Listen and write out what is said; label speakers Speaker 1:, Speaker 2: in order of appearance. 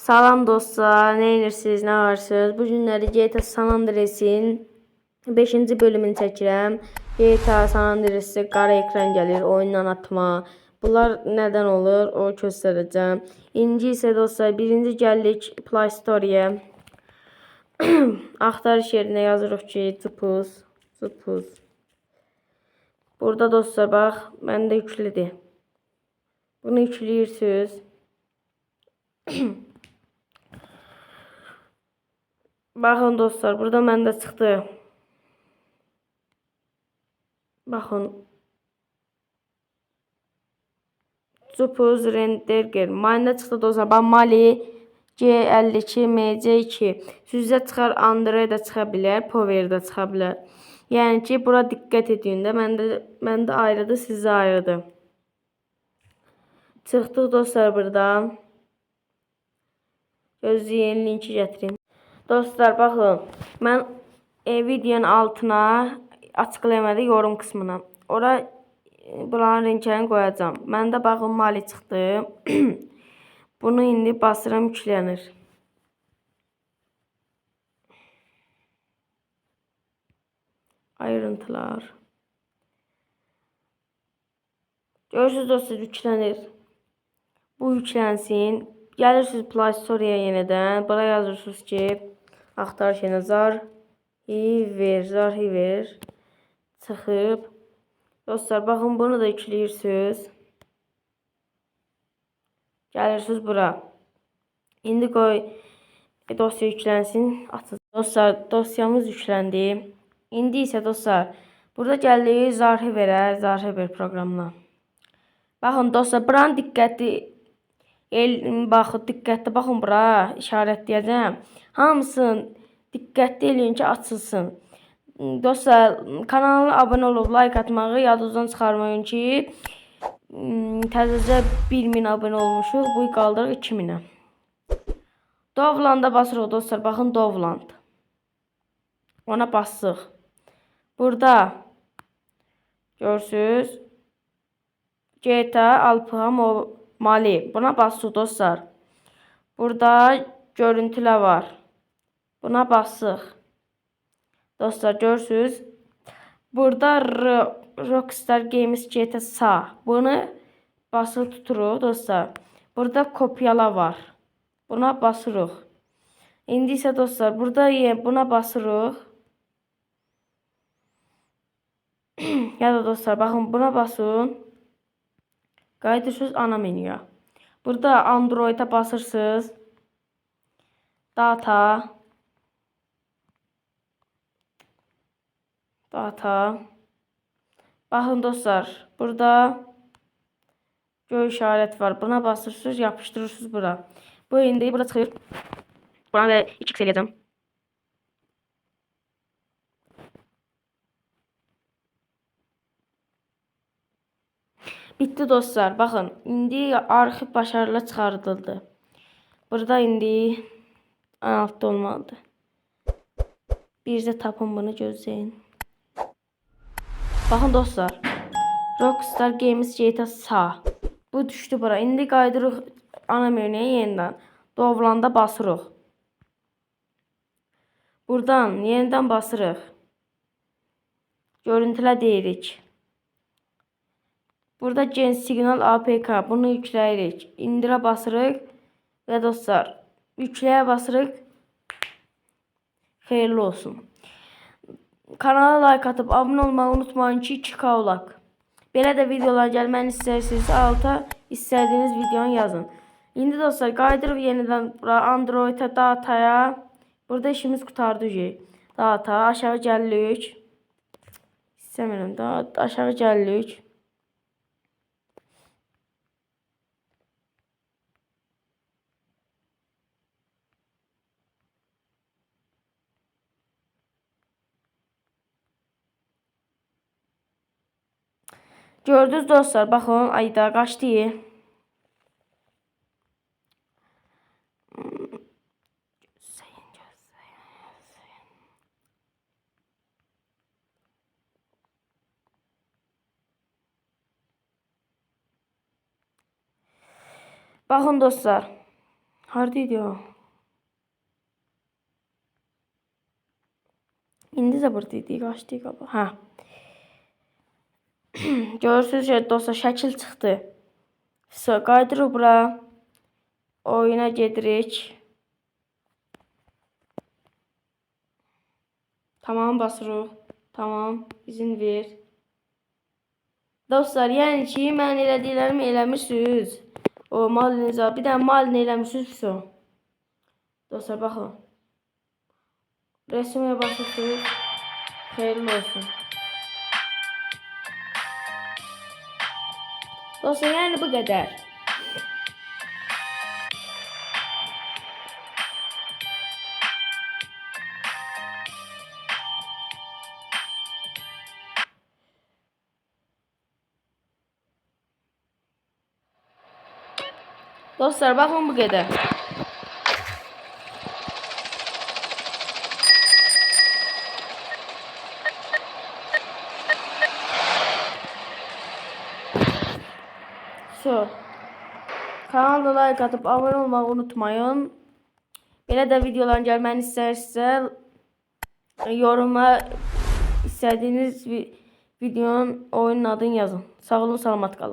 Speaker 1: Salam dostlar, ne edirsiniz, ne varsınız? Bu günləri GTA San Andreas'in 5-ci bölümünü çəkirəm. GTA San Andreas'ı qara ekran gəlir, oyundan atma. Bunlar nədən olur, o göstərəcəm. İndi isə dostlar, birinci gəldik Play Store'ya. Axtarış yerinə yazırıq ki, Zıpuz. Burada dostlar, bax, məndə yüklüdür. Bunu yükləyirsiniz. Baxın dostlar, burada məndə çıxdı. Baxın. Zupuz Renderger. Məndə çıxdı dostlar. Bax Mali G52 MC2. Sizdə çıxar, Android-də çıxa bilər, Power-də çıxa bilər. Yəni ki, bura diqqət edin də. Məndə ayrıdır, sizdə ayrıdır. Çıxdıq dostlar burada. Gözləyin, linki gətirin. Dostlar, baxın, mən videonun altına açıqlamada yorum qismına. Ora buranın linkini qoyacağım. Məndə baxın Mali çıxdı. Bunu indi basıram, yüklənir. Ayrıntılar. Görürsünüz dostlar, yüklənir. Bu yüklənsin. Gəlirsiniz Play Store'ya yenidən. Buraya yazırsınız ki, axtarış yerinə Zarhiver çıxıb. Dostlar, baxın, bunu da yükləyirsiniz. Gəlirsiniz bura. İndi qoy dosya yüklənsin. Atın. Dostlar, dosyamız yükləndi. İndi isə dostlar, burada gəlirik Zarhiver proqramına. Baxın dostlar, buranın diqqətli baxın bura, işarətləyəcəm. Hamısını diqqətli eləyin ki, açılsın. Dostlar, kanalına abunə olub like atmağı yadınızdan çıxarmayın ki, təzəcə 1000 abunə olmuşuq, bu qaldırıq 2000-ə. Dovlanda basırıq dostlar, baxın Dovland. Ona basıq. Burada görürsünüz GTA Alpha Mali. Buna basıq dostlar. Burada görüntülər var. Buna basıq. Dostlar, görürsünüz. Burada Rockstar Games GTA sağ. Bunu basılı tuturuq dostlar. Burada kopyala var. Buna basırıq. İndi isə dostlar, burada buna basırıq. Ya da dostlar, baxın, buna basın. Qayıdırsınız ana menüyə. Burada Android-a basırsınız. Data. Baxın dostlar, burada göy işarət var. Buna basırsınız, yapışdırırsınız bura. Bu indi burada çıxır. Buna da 2x eləyəcəm. Bitti dostlar. Baxın, indi arxiv başarılı çıxarıldı. Burada indi ən altda olmalıdır. Bircə tapın, bunu gözləyin. Baxın dostlar. Rockstar Games GTA sağ. Bu düşdü bura. İndi qaydırıq ana menüyə yenidən. Dovlanda basırıq. Buradan yenidən basırıq. Görüntülə deyirik. Burada Gen Signal APK. Bunu yükləyirik. İndirə basırıq. Və dostlar, yükləyə basırıq. Xeyirli olsun. Kanala like atıb abunə olmağı unutmayın ki, 2K olaq. Belə də videolar gəlməni istəyirsinizsə alta istədiyiniz videonu yazın. İndi dostlar, qaydırıq yenidən Android-a, dataya. Burada işimiz qutardı ki. Data, aşağı gəlirik. İstəmirəm da, aşağı gəlirik. Gördünüz dostlar, baxın, ayda qaçdı. Baxın dostlar, Hardaydı o? İndi də buradaydı. Qaçdı qaba. Hə. Görürsünüz ki dostlar şəkil çıxdı. Qaydırıq bura. Oyuna gedirik. Tamam basırıq. Tamam. İzin ver. Dostlar yəni ki mən elədiklərimi eləmişsiniz. O maliniza bir dənə malini eləmişsiniz o. Dostlar baxın. Resimə basırsınız. Xeyirli olsun. Dostlar yəni bu qədər. Dostlar bakın bu kadar. So. Kanala like atıp abone olmayı unutmayın. Belə də videoların gəlməni istəyirsə yoruma istədiyiniz videonun oyunun adını yazın. Sağ olun, salamat qalın.